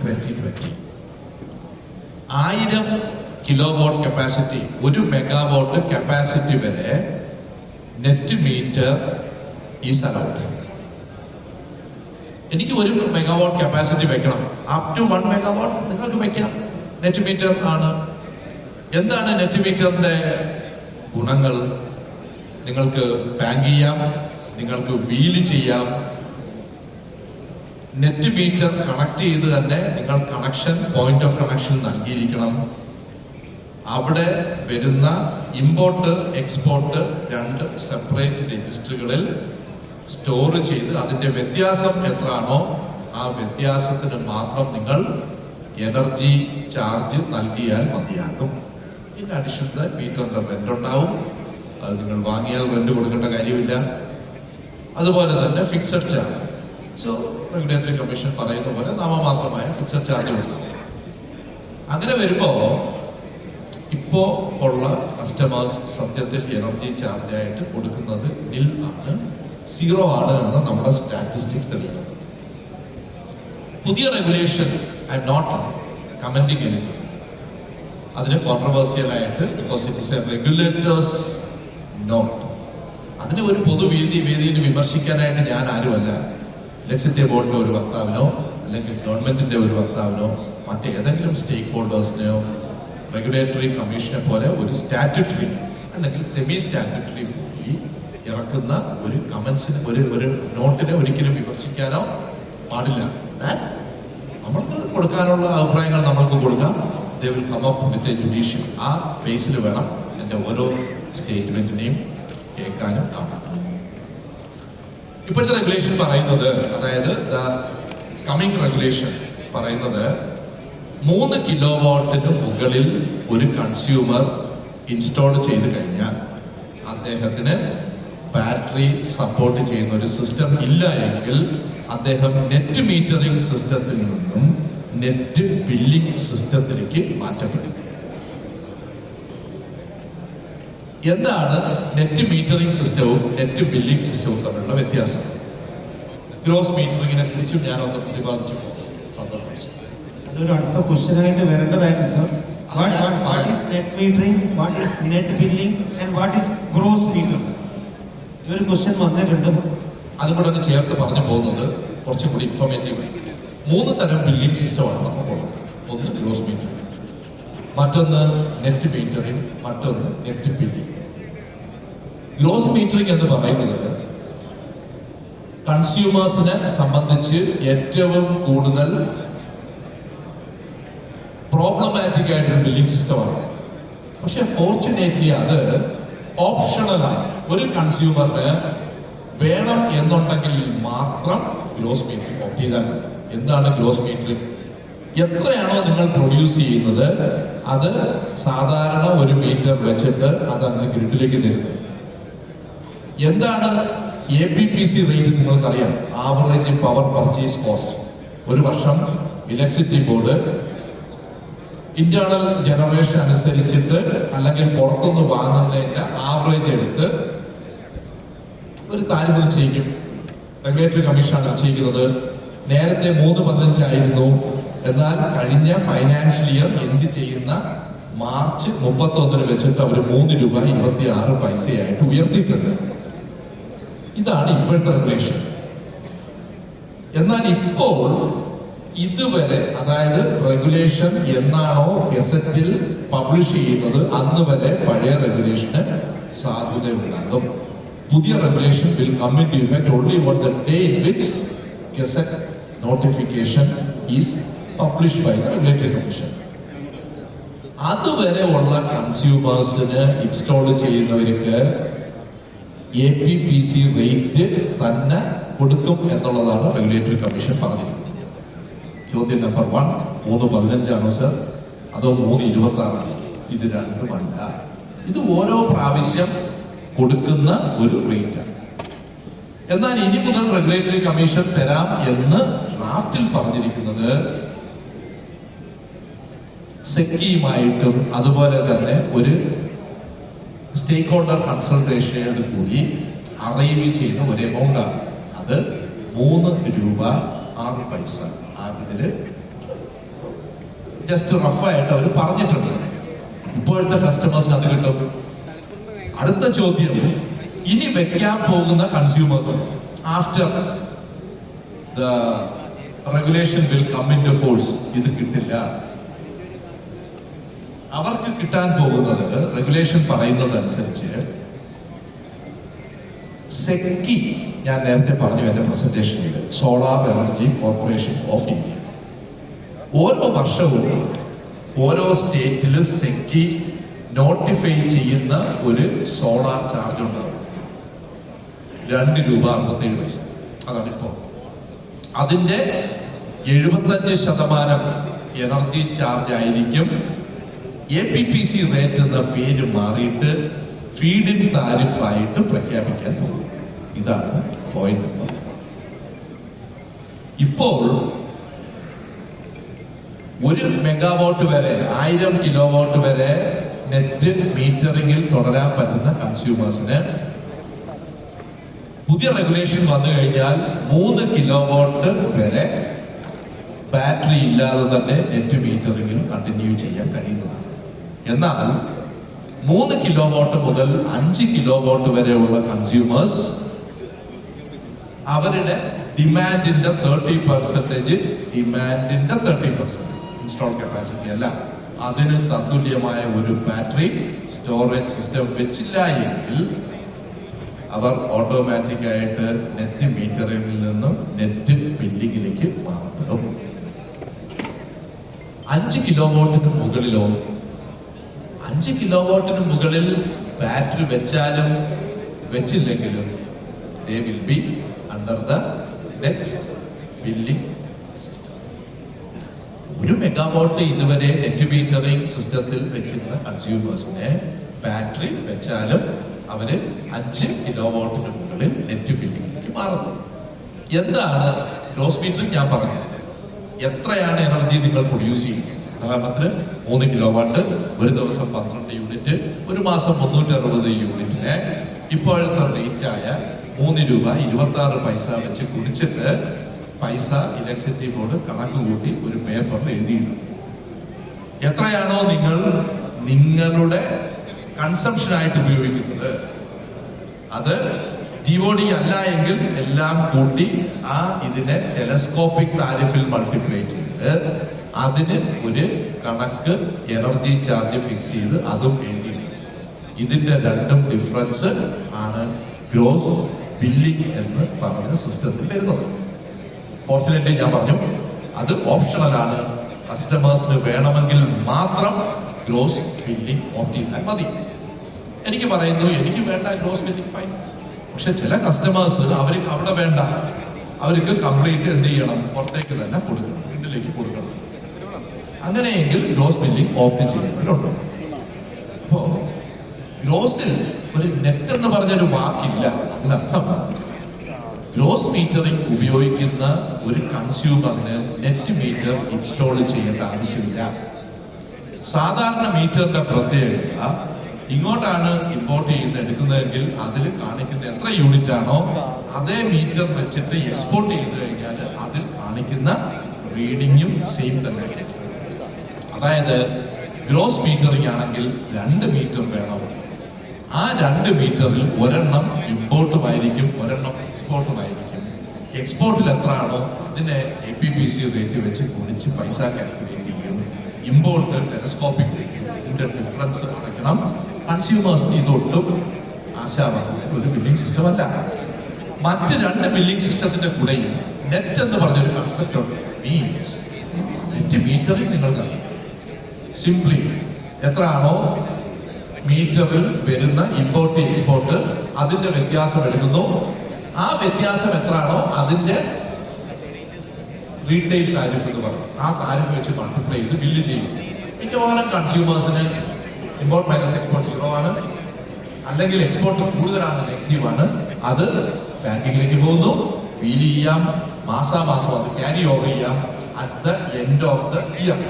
2020. 1000 kilowatt capacity, 1 megawatt capacity വരെ net metre is allowed. എനിക്ക് 1 megawatt capacity വെക്കണം, up to 1 megawatt നിങ്ങൾക്ക് വെക്കാം. നെറ്റ് മീറ്റർ ആണ്. എന്താണ് നെറ്റ് മീറ്ററിന്റെ ഗുണങ്ങൾ? നിങ്ങൾക്ക് ബാങ്ക് ചെയ്യാം, നിങ്ങൾക്ക് വീല് ചെയ്യാം. നെറ്റ് മീറ്റർ കണക്ട് ചെയ്ത് തന്നെ നിങ്ങൾ കണക്ഷൻ, പോയിന്റ് ഓഫ് കണക്ഷൻ നൽകിയിരിക്കണം. അവിടെ വരുന്ന ഇമ്പോർട്ട് എക്സ്പോർട്ട് 2 സെപ്പറേറ്റ് രജിസ്റ്ററുകളിൽ സ്റ്റോർ ചെയ്ത് അതിന്റെ വ്യത്യാസം എത്രയാണോ ആ വ്യത്യാസത്തിന് മാത്രം നിങ്ങൾ എനർജി ചാർജ് നൽകിയാൽ മതിയാകും. ഇൻ അഡീഷൻ മീറ്ററിന്റെ റെന്റ് ഉണ്ടാവും, അത് നിങ്ങൾ വാങ്ങിയാൽ റെന്റ് കൊടുക്കേണ്ട കാര്യമില്ല. അതുപോലെ തന്നെ fixed charge, so regulatory commission പറയുന്ന പോലെ നാമമാത്രമായ ഫിക്സഡ് ചാർജ് ഉണ്ടാവും. അങ്ങനെ വരുമ്പോ ഇപ്പോ ഉള്ള കസ്റ്റമേഴ്സ് സത്യത്തിൽ എനർജി ചാർജ് ആയിട്ട് കൊടുക്കുന്നത് നിൽ ആണ്, 0 ആണ് എന്ന് നമ്മുടെ സ്റ്റാറ്റിസ്റ്റിക്സ് തെളിയിക്കുന്നത്. പുതിയ regulation I am not commenting anything. അതിന് കോൺട്രവേഴ്സ്യൽ ആയിട്ട്, because it is a regulators note. അതിന് ഒരു വേദിയിൽ വിമർശിക്കാനായിട്ട് ഞാൻ ആരുമല്ല. ഇലക്ട്രിസിറ്റി ബോർഡിന്റെ ഒരു വക്താവിനോ അല്ലെങ്കിൽ ഗവൺമെന്റിന്റെ ഒരു വക്താവിനോ മറ്റേതെങ്കിലും സ്റ്റേക്ക് ഹോൾഡേഴ്സിനെയോ റെഗുലേറ്ററി കമ്മീഷനെ പോലെ ഒരു സ്റ്റാറ്റ്യൂട്ടറി അല്ലെങ്കിൽ സെമി സ്റ്റാറ്റ്യൂട്ടറി ബോഡി ഇറക്കുന്ന ഒരു കമന്റ്സിന്, ഒരു നോട്ടിനെ ഒരിക്കലും വിമർശിക്കാനോ പാടില്ല. നമ്മൾക്ക് കൊടുക്കാനുള്ള അഭിപ്രായങ്ങൾ നമ്മൾക്ക് കൊടുക്കാം. They will come up with a judicial. ആ ബേസിൽ വേണം എൻ്റെ ഓരോ സ്റ്റേറ്റ്മെന്റിനെയും കേൾക്കാനും കാണാം. ഇപ്പോഴത്തെ റെഗുലേഷൻ പറയുന്നത്, അതായത് കമ്മിങ് റെഗുലേഷൻ പറയുന്നത് 3 കിലോവാട്ടിന് മുകളിൽ ഒരു കൺസ്യൂമർ ഇൻസ്റ്റാൾ ചെയ്ത് കഴിഞ്ഞാൽ അദ്ദേഹത്തിന് ബാറ്ററി സപ്പോർട്ട് ചെയ്യുന്ന ഒരു സിസ്റ്റം ഇല്ല എങ്കിൽ അദ്ദേഹം നെറ്റ് മീറ്ററിംഗ് സിസ്റ്റത്തിൽ നിന്നും നെറ്റ് ബില്ലിംഗ് സിസ്റ്റത്തിലേക്ക് മാറ്റപ്പെടും. എന്താണ് നെറ്റ് മീറ്ററിംഗ് സിസ്റ്റവും നെറ്റ് ബില്ലിംഗ് സിസ്റ്റവും തമ്മിലുള്ള വ്യത്യാസം? ഗ്രോസ് മീറ്ററിങ്ങിനെ കുറിച്ചും ഞാനൊന്ന് പ്രതിപാദിച്ചു സന്ദർഭിച്ചു. അതൊരു അടുത്ത ക്വസ്റ്റ്യൻ ആയിട്ട് വരേണ്ടതായിരുന്നു സർ. What is net metering, what is net billing and what is gross meter? ഈ ഒരു ക്വസ്റ്റ്യൻ വന്നിട്ടുണ്ട്. അതുകൂടെ ഒന്ന് ചേർത്ത് പറഞ്ഞു പോകുന്നത് കുറച്ചും കൂടി ഇൻഫോർമേറ്റീവ് ആയി. 3 തരം ബില്ലിംഗ് സിസ്റ്റമാണ് നമുക്കുള്ളത്. ഒന്ന് ഗ്രോസ് മീറ്ററിംഗ്, മറ്റൊന്ന് നെറ്റ് മീറ്ററിംഗ്, മറ്റൊന്ന് നെറ്റ് ബില്ലിംഗ്. ഗ്രോസ് മീറ്ററിംഗ് എന്ന് പറയുന്നത് കൺസ്യൂമേഴ്സിനെ സംബന്ധിച്ച് ഏറ്റവും കൂടുതൽ പ്രോബ്ലമാറ്റിക് ആയിട്ടൊരു ബില്ലിംഗ് സിസ്റ്റമാണ്. പക്ഷെ ഫോർച്യുനേറ്റ്ലി അത് ഓപ്ഷണലാണ്. ഒരു കൺസ്യൂമറിന് വേണം എന്നുണ്ടെങ്കിൽ മാത്രം ഗ്രോസ് മീറ്ററിംഗ് ഓപ്റ്റ് ചെയ്താൽ മതി. എന്താണ് ഗ്രോസ് മീറ്ററിംഗ്? എത്രയാണോ നിങ്ങൾ പ്രൊഡ്യൂസ് ചെയ്യുന്നത് അത് സാധാരണ ഒരു മീറ്റർ വെച്ചിട്ട് അതങ്ങ് ഗ്രിഡിലേക്ക് തരുന്നു. എന്താണ് APPC റേറ്റ്? നിങ്ങൾക്കറിയാം, ആവറേജ് പവർ പർച്ചേസ് കോസ്റ്റ്. ഒരു വർഷം ഇലക്ട്രിസിറ്റി ബോർഡ് ഇന്റേണൽ ജനറേഷൻ അനുസരിച്ചിട്ട് അല്ലെങ്കിൽ പുറത്തുനിന്ന് വാങ്ങുന്നതിന്റെ ആവറേജ് എടുത്ത് ഒരു താരിഫ് നിശ്ചയിക്കും. റെഗുലേറ്ററി കമ്മീഷനാണ് നിശ്ചയിക്കുന്നത്. നേരത്തെ 3.15 ആയിരുന്നു. എന്നാൽ കഴിഞ്ഞ ഫൈനാൻഷ്യൽ ഇയർ എൻഡ് ചെയ്യുന്ന മാർച്ച് 31 വെച്ചിട്ട് അവർ 3 രൂപ 26 പൈസയായിട്ട് ഉയർത്തിയിട്ടുണ്ട്. ഇതാണ് ഇപ്പോഴത്തെ റെഗുലേഷൻ. എന്നാൽ ഇപ്പോൾ ഇതുവരെ, അതായത് റെഗുലേഷൻ എന്നാണോ ഗസറ്റിൽ പബ്ലിഷ് ചെയ്യുന്നത് അന്ന് വരെ പഴയ റെഗുലേഷന് സാധുതയുണ്ടാകും. പുതിയ regulation will come into effect only on the day in which gazette notification is published by the regulatory commission. അതുവരെ ഉള്ള കൺസ്യൂമേഴ്സിന് ഇൻസ്റ്റാൾ ചെയ്യുന്നവർക്ക് APPC റേറ്റ് തന്നെ കൊടുക്കും എന്നുള്ളതാണ് റെഗുലേറ്ററി കമ്മീഷൻ പറഞ്ഞിരിക്കുന്നത്. ചോദ്യം നമ്പർ 1, 3.15 ആണോ സർ, അതോ 3.26 ആണ്? ഇത് രണ്ടുമല്ല. ഇത് ഓരോ പ്രാവശ്യം കൊടുക്കുന്ന ഒരു റേറ്റാണ്. എന്നാൽ ഇനി മുതൽ റെഗുലേറ്ററി കമ്മീഷൻ തരാം എന്ന് ഡ്രാഫ്റ്റിൽ പറഞ്ഞിരിക്കുന്നത് സെക്കിയുമായിട്ടും അതുപോലെ തന്നെ ഒരു സ്റ്റേക്ക് ഹോൾഡർ കൺസൾട്ടേഷനോട് കൂടി അറൈവ് ചെയ്യുന്ന ഒരു എമൗണ്ട് ആണ്. അത് 3 രൂപ 6 പൈസ. ഇതില് ജസ്റ്റ് റഫായിട്ട് അവർ പറഞ്ഞിട്ടുണ്ട്. ഇപ്പോഴത്തെ കസ്റ്റമേഴ്സിന് അത് കിട്ടും. അടുത്ത ചോദ്യം, ഇനി വെക്കാൻ പോകുന്ന consumers after the regulation will come into force ഇത് കിട്ടില്ല. അവർക്ക് കിട്ടാൻ പോകുന്നത് റെഗുലേഷൻ പറയുന്നതനുസരിച്ച് സെക്കി, ഞാൻ നേരത്തെ പറഞ്ഞു എന്റെ പ്രസന്റേഷനിൽ, solar energy corporation of India ഓരോ വർഷവും ഓരോ സ്റ്റേറ്റിൽ സെക്കി നോട്ടിഫൈ ചെയ്യുന്ന ഒരു സോളാർ ചാർജ് ഉണ്ടാവും. 2 രൂപ 67 പൈസ. അതാണ് ഇപ്പോൾ. അതിന്റെ 75% എനർജി ചാർജ് ആയിരിക്കും. APPC റേറ്റ് എന്ന പേര് മാറിയിട്ട് ഫീഡിൻ താരിഫായിട്ട് പ്രഖ്യാപിക്കാൻ പോകും. ഇതാണ് പോയിന്റ് നമ്പർ. ഇപ്പോൾ 1 മെഗാവാട്ട് വരെ 1000 കിലോവാട്ട് വരെ നെറ്റ് മീറ്ററിംഗിൽ തുടരാൻ പറ്റുന്ന കൺസ്യൂമേഴ്സിന് പുതിയ റെഗുലേഷൻ വന്നു കഴിഞ്ഞാൽ 3 കിലോവാട്ട് വരെ ബാറ്ററി ഇല്ലാതെ തന്നെ നെറ്റ് മീറ്ററിംഗിൽ കണ്ടിന്യൂ ചെയ്യാൻ കഴിയുന്നതാണ്. എന്നാൽ 3 കിലോവാട്ട് മുതൽ 5 കിലോവാട്ട് വരെയുള്ള കൺസ്യൂമേഴ്സ് അവരുടെ ഡിമാൻഡിന്റെ 30% ഇൻസ്റ്റാൾ കപ്പാസിറ്റി അല്ല, അതിന് തത്തുല്യമായ ഒരു ബാറ്ററി സ്റ്റോറേജ് സിസ്റ്റം വെച്ചില്ല എങ്കിൽ അവർ ഓട്ടോമാറ്റിക് ആയിട്ട് നെറ്റ് മീറ്ററിംഗിൽ നിന്നും നെറ്റ് ബില്ലിങ്ങിലേക്ക് മാറപ്പെടും. 5 കിലോവാട്ടിന് മുകളിലോ 5 കിലോവാട്ടിന് മുകളിൽ ബാറ്ററി വെച്ചാലും വെച്ചില്ലെങ്കിലും they will be under the net billing system. 1 megawatt ഇതുവരെ നെറ്റ് മീറ്ററിംഗ് സിസ്റ്റത്തിൽ വെച്ചിരുന്ന കൺസ്യൂമേഴ്സിനെ ബാറ്ററി വെച്ചാലും അവര് 5 കിലോവാട്ടിന് മുകളിൽ നെറ്റ് ബില്ലിംഗിലേക്ക് മാറുന്നു. എന്താണ് ഗ്രോസ് മീറ്ററിംഗ്? ഞാൻ പറഞ്ഞു എത്രയാണ് എനർജി നിങ്ങൾ പ്രൊഡ്യൂസ് ചെയ്യുന്നത്. ഉദാഹരണത്തിന് 3 കിലോവാട്ട്, ഒരു ദിവസം 12 യൂണിറ്റ്, ഒരു മാസം 360 യൂണിറ്റിനെ ഇപ്പോഴത്തെ റേറ്റായ 3 രൂപ 26 പൈസ വെച്ച് കുടിച്ചിട്ട് പൈസ ഇലക്ട്രിസിറ്റി ബോർഡ് കണക്ക് കൂട്ടി ഒരു പേപ്പറിൽ എഴുതിയിടും. എത്രയാണോ നിങ്ങൾ നിങ്ങളുടെ കൺസംഷനായിട്ട് ഉപയോഗിക്കുന്നത് അത് TOD അല്ല എങ്കിൽ എല്ലാം കൂട്ടി ഇതിനെ ടെലസ്കോപ്പിക് താരിഫിൽ മൾട്ടിപ്ലൈ ചെയ്ത് അതിന് ഒരു കണക്ക് എനർജി ചാർജ് ഫിക്സ് ചെയ്ത് അതും എഴുതിയിട്ടുണ്ട്. ഇതിന്റെ രണ്ടും ഡിഫറൻസ് ആണ് ഗ്രോസ് ബില്ലിംഗ് എന്ന് പറഞ്ഞ സിസ്റ്റത്തിൽ വരുന്നത്. ഫോർച്ചുനേറ്റ്ലി ഞാൻ പറഞ്ഞു അത് ഓപ്ഷണൽ ആണ്. കസ്റ്റമേഴ്സിന് വേണമെങ്കിൽ മാത്രം ഗ്രോസ് ബില്ലിംഗ് ഓപ്റ്റ് ചെയ്താൽ മതി. എനിക്ക് പറയുന്നു എനിക്ക് വേണ്ട ഗ്രോസ് ബില്ലിംഗ് ഫൈൻ. പക്ഷെ ചില കസ്റ്റമേഴ്സ് അവർക്ക് അവിടെ വേണ്ട, അവർക്ക് കംപ്ലീറ്റ് എന്ത് ചെയ്യണം, പുറത്തേക്ക് തന്നെ കൊടുക്കണം, വീട്ടിലേക്ക് കൊടുക്കണം. അങ്ങനെയെങ്കിൽ ഗ്രോസ് ബില്ലിംഗ് ഓപ്റ്റ് ചെയ്യുന്നവരുണ്ട്. അപ്പോ ഗ്രോസിൽ ഒരു നെറ്റ് എന്ന് പറഞ്ഞൊരു വാക്കില്ല. അതിനർത്ഥം ഗ്രോസ് മീറ്ററിംഗ് ഉപയോഗിക്കുന്ന ഒരു കൺസ്യൂമറിന് നെറ്റ് മീറ്റർ ഇൻസ്റ്റാൾ ചെയ്യേണ്ട ആവശ്യമില്ല. സാധാരണ മീറ്ററിന്റെ പ്രത്യേകത ഇങ്ങോട്ടാണ് ഇമ്പോർട്ട് എടുക്കുന്നതെങ്കിൽ അതിൽ കാണിക്കുന്ന എത്ര യൂണിറ്റ് ആണോ അതേ മീറ്റർ വെച്ചിട്ട് എക്സ്പോർട്ട് ചെയ്ത് കഴിഞ്ഞാൽ അതിൽ കാണിക്കുന്ന റീഡിങ്ങും സെയിം തന്നെ. അതായത് ഗ്രോസ് മീറ്ററിംഗ് ആണെങ്കിൽ 2 മീറ്റർ വേണം. ആ 2 മീറ്ററിൽ ഒരെണ്ണം ഇമ്പോർട്ടുമായിരിക്കും, ഒരെണ്ണം എക്സ്പോർട്ടുമായിരിക്കും. എക്സ്പോർട്ടിൽ എത്ര ആണോ അതിനെ APPC റേറ്റ് വെച്ച് കുടിച്ച് പൈസ കാൽക്കുലേറ്റ് ചെയ്യും. Import telescopic rate. ഇതിന്റെ ഡിഫറൻസ് അടയ്ക്കണം. കൺസ്യൂമേഴ്സിന് ഇതൊട്ടും ആശാവഹമായ ഒരു ബില്ലിംഗ് സിസ്റ്റം അല്ല. മറ്റ് 2 ബില്ലിംഗ് സിസ്റ്റത്തിന്റെ കൂടെയും നെറ്റ് എന്ന് പറഞ്ഞൊരു കൺസെപ്റ്റ് ഉണ്ട്. മീൻസ് നെറ്റ് മീറ്ററിൽ നിങ്ങൾക്കറിയാം സിംപ്ലി എത്ര ആണോ മീറ്ററിൽ വരുന്ന ഇമ്പോർട്ട് എക്സ്പോർട്ട് അതിന്റെ വ്യത്യാസം എടുക്കുന്നു. ആ വ്യത്യാസം എത്രയാണോ അതിന്റെ റീറ്റെയിൽ താരിഫ് എന്ന് പറയും. ആ താരിഫ് വെച്ച് മൾട്ടിപ്ലൈ ചെയ്ത് ബില്ല് ചെയ്യും. മിക്കവാറും കൺസ്യൂമേഴ്സിന് ഇമ്പോർട്ട് മൈനസ് എക്സ്പോർട്ട് 0 ആണ്, അല്ലെങ്കിൽ എക്സ്പോർട്ട് കൂടുതലാണ്, നെഗറ്റീവാണ്. അത് ബാങ്കിങ്ങിലേക്ക് പോകുന്നു, ഫീൽ ചെയ്യാം, മാസാമാസം അത് ക്യാരി ഓവർ ചെയ്യാം. At the end of the year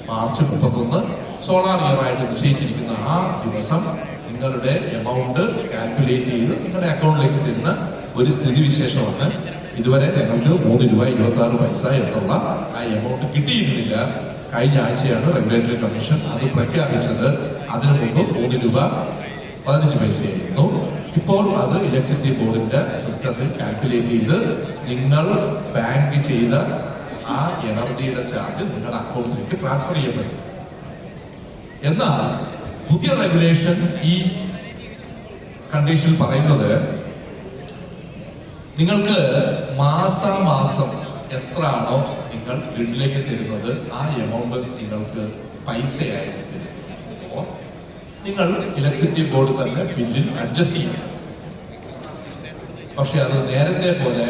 March 31 solar year ആയിട്ട് നിശ്ചയിച്ചിരിക്കുന്ന ആ ദിവസം നിങ്ങളുടെ എമൗണ്ട് കാൽക്കുലേറ്റ് ചെയ്ത് നിങ്ങളുടെ അക്കൗണ്ടിലേക്ക് തരുന്ന ഒരു സ്ഥിതിവിശേഷമാണ്. ഇതുവരെ ഞങ്ങൾക്ക് 3 രൂപ 26 പൈസ എന്നുള്ള ആ എമൗണ്ട് കിട്ടിയിരുന്നില്ല. കഴിഞ്ഞ ആഴ്ചയാണ് റെഗുലേറ്ററി കമ്മീഷൻ അത് പ്രഖ്യാപിച്ചത്. അതിനു മുമ്പ് 3 രൂപ 15 പൈസയായിരുന്നു. ഇപ്പോൾ അത് ഇലക്ട്രിസിറ്റി ബോർഡിന്റെ സിസ്റ്റത്തിൽ കാൽക്കുലേറ്റ് ചെയ്ത് നിങ്ങൾ ബാങ്ക് ചെയ്ത ആ എനർജിയുടെ ചാർജ് നിങ്ങളുടെ അക്കൗണ്ടിലേക്ക് ട്രാൻസ്ഫർ ചെയ്യപ്പെടും. എന്നാൽ പുതിയ റെഗുലേഷൻ ഈ കണ്ടീഷനിൽ പറയുന്നത് നിങ്ങൾക്ക് മാസാമാസം എത്രയാണോ നിങ്ങൾ ഗ്രിഡിലേക്ക് തരുന്നത് ആ എമൗണ്ട് നിങ്ങൾക്ക് പൈസയായിട്ട് തരും. അപ്പോൾ നിങ്ങൾ ഇലക്ട്രിസിറ്റി ബോർഡ് തന്നെ ബില്ലിൽ അഡ്ജസ്റ്റ് ചെയ്യണം. പക്ഷെ അത് നേരത്തെ പോലെ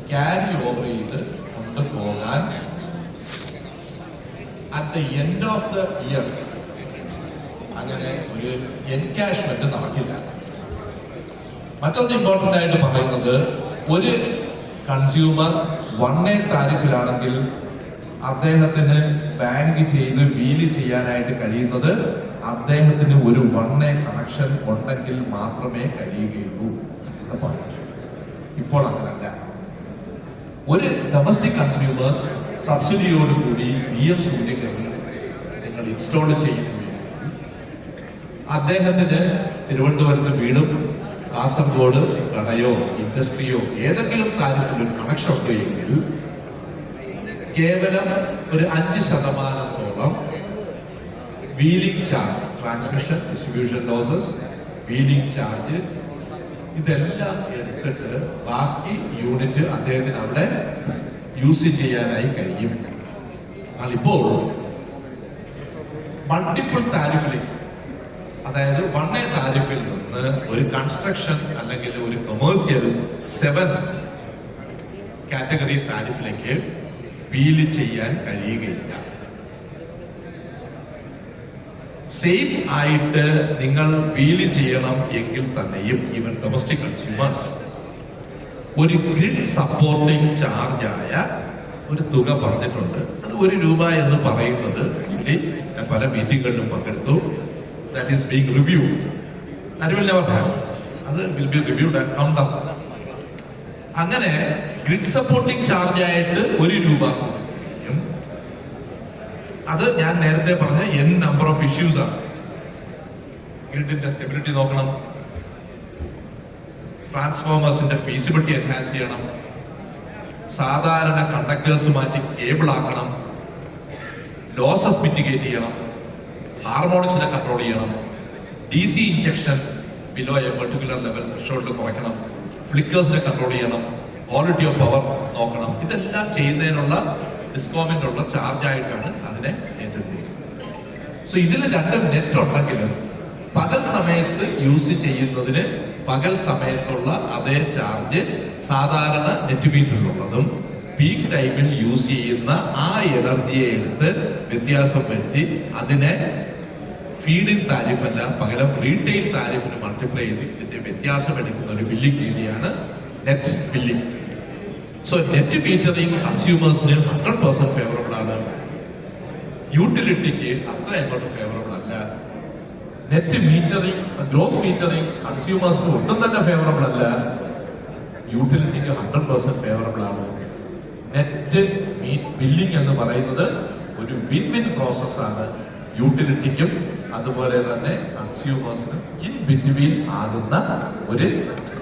ക്യാരി ഓവർ ചെയ്ത് കൊണ്ടുപോകാൻ at the end of the year അങ്ങനെ ഒരു എൻകാഷ്മെന്റ് നടക്കില്ല. മറ്റൊന്ന് ഇമ്പോർട്ടന്റ് ആയിട്ട് പറയുന്നത്, ഒരു കൺസ്യൂമർ 1A താരിഫിലാണെങ്കിൽ അദ്ദേഹത്തിന് ബാങ്ക് ചെയ്ത് വീല് ചെയ്യാനായിട്ട് കഴിയുന്നത് അദ്ദേഹത്തിന് ഒരു 1A കണക്ഷൻ ഉണ്ടെങ്കിൽ മാത്രമേ കഴിയുകയുള്ളൂ. ഇപ്പോൾ അങ്ങനല്ല. ഒരു ഡൊമസ്റ്റിക് കൺസ്യൂമേഴ്സ് സബ്സിഡിയോടുകൂടി PM സൂര്യഗ്രഹം നിങ്ങൾ ഇൻസ്റ്റാൾ ചെയ്യുന്നുവെങ്കിൽ അദ്ദേഹത്തിന് തിരുവനന്തപുരത്ത് വീടും കാസർഗോഡ് കടയോ ഇൻഡസ്ട്രിയോ ഏതെങ്കിലും താരിഫിൽ ഒരു കണക്ഷൻ ഉണ്ട് എങ്കിൽ കേവലം ഒരു 5% wheeling charge, transmission distribution losses, wheeling charge ഇതെല്ലാം എടുത്തിട്ട് ബാക്കി യൂണിറ്റ് അദ്ദേഹത്തിന് അവിടെ യൂസ് ചെയ്യാനായി കഴിയും. എന്നാൽ ഇപ്പോൾ മൾട്ടിപ്പിൾ താരിഫിലേക്ക്, അതായത് 1A താരിഫിൽ നിന്ന് ഒരു കൺസ്ട്രക്ഷൻ അല്ലെങ്കിൽ ഒരു കൊമേഴ്സ്യൽ 7 കാറ്റഗറി താരിഫിലേക്ക് വീല് ചെയ്യാൻ കഴിയുകയില്ല. സെയിം ആയിട്ട് നിങ്ങൾ വീല് ചെയ്യണം എങ്കിൽ തന്നെയും ഈവൻ ഡൊമസ്റ്റിക് കൺസ്യൂമേഴ്സ് ഒരു ഗ്രിഡ് സപ്പോർട്ടിംഗ് ചാർജായ ഒരു തുക പറഞ്ഞിട്ടുണ്ട്. അത് 1 രൂപ എന്ന് പറയുന്നത് ആക്ച്വലി ഞാൻ പല മീറ്റിങ്ങുകളിലും പങ്കെടുത്തു. That is being reviewed. That will never happen. അത് will be reviewed and come down. അങ്ങനെ ഗ്രിഡ് സപ്പോർട്ടിംഗ് ചാർജ് ആയിട്ട് 1 രൂപ കൊടുക്കുകയും, അത് ഞാൻ നേരത്തെ പറഞ്ഞ n നമ്പർ ഓഫ് ഇഷ്യൂസ് ആണ്. ഗ്രിഡിന്റെ സ്റ്റെബിലിറ്റി നോക്കണം, ട്രാൻസ്ഫോമേഴ്സിന്റെ ഫീസിബിലിറ്റി എൻഹാൻസ് ചെയ്യണം, സാധാരണ കണ്ടക്ടേഴ്സ് മാറ്റി കേബിൾ ആക്കണം, ലോസസ് മിറ്റിഗേറ്റ് ചെയ്യണം, ഹാർമോണിക്സിനെ കൺട്രോൾ ചെയ്യണം, DC injection below A particular level threshold കുറയ്ക്കണം, ഫ്ലിക്കേഴ്സിനെ കൺട്രോൾ ചെയ്യണം, ക്വാളിറ്റി ഓഫ് പവർ നോക്കണം. ഇതെല്ലാം ചെയ്യുന്നതിനുള്ള ഡിസ്കോമിനുള്ള ചാർജ് ആയിട്ടാണ് അതിനെ ഏറ്റെടുത്തിരിക്കുന്നത്. സോ ഇതിൽ 2 നെറ്റ് ഉണ്ടെങ്കിലും പകൽ സമയത്ത് യൂസ് ചെയ്യുന്നതിന് പകൽ സമയത്തുള്ള അതേ ചാർജ് സാധാരണ നെറ്റ് മീറ്ററിലുള്ളതും പീക്ക് ടൈമിൽ യൂസ് ചെയ്യുന്ന ആ എനർജിയെ എടുത്ത് വ്യത്യാസം വരുത്തി അതിനെ ഫീഡിൻ താരിഫ് അല്ല പകരം റീറ്റെയിൽ താരിഫിന് മൾട്ടിപ്ലൈ ചെയ്ത് ഇതിന്റെ വ്യത്യാസം എടുക്കുന്ന ഒരു ബില്ലിംഗ് രീതിയാണ് net billing. So net metering കൺസ്യൂമേഴ്സിന് 100% ഫേവറബിൾ ആണ്. യൂട്ടിലിറ്റിക്ക് അത്ര അങ്ങോട്ട് ഫേവറബിൾ അല്ല. നെറ്റ് മീറ്ററിംഗ്, ഗ്രോസ് മീറ്ററിംഗ് കൺസ്യൂമേഴ്സിന് ഒട്ടും തന്നെ ഫേവറബിൾ അല്ല. യൂട്ടിലിറ്റിക്ക് 100% ഫേവറബിൾ ആണ്. നെറ്റ് ബില്ലിംഗ് എന്ന് പറയുന്നത് ഒരു വിൻ വിൻ പ്രോസസ്സാണ്. യൂട്ടിലിറ്റിക്കും അതുപോലെ തന്നെ കൺസ്യൂമേഴ്സിനും ഇൻ ബിറ്റ്വീൻ ആകുന്ന ഒരു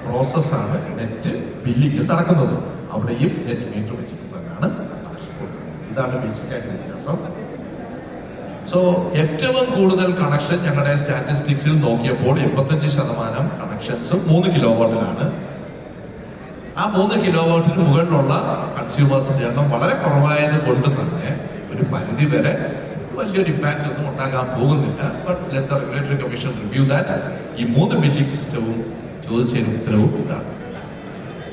പ്രോസസ്സാണ് നെറ്റ് ബില്ലിംഗ് നടക്കുന്നത്. അവിടെയും നെറ്റ് മീറ്റർ വെച്ചിട്ട് തന്നെയാണ് ആവശ്യപ്പെടുന്നത്. ഇതാണ് ബേസിക് ആയിട്ട് വ്യത്യാസം. സോ ഏറ്റവും കൂടുതൽ കണക്ഷൻ ഞങ്ങളുടെ സ്റ്റാറ്റിസ്റ്റിക്സിൽ നോക്കിയപ്പോൾ 85% കണക്ഷൻസ് 3 കിലോവാട്ടിലാണ്. ആ 3 കിലോവാട്ടിന് മുകളിലുള്ള കൺസ്യൂമേഴ്സിന്റെ എണ്ണം വളരെ കുറവായത് കൊണ്ട് തന്നെ ഒരു പരിധി വരെ വലിയൊരു ഇമ്പാക്ട് ഒന്നും ഉണ്ടാകാൻ പോകുന്നില്ല. But let the regulatory commission review that. ഈ 3 ബില്ലിംഗ് സിസ്റ്റവും ചോദിച്ചതിന് ഉത്തരവും ഇതാണ്.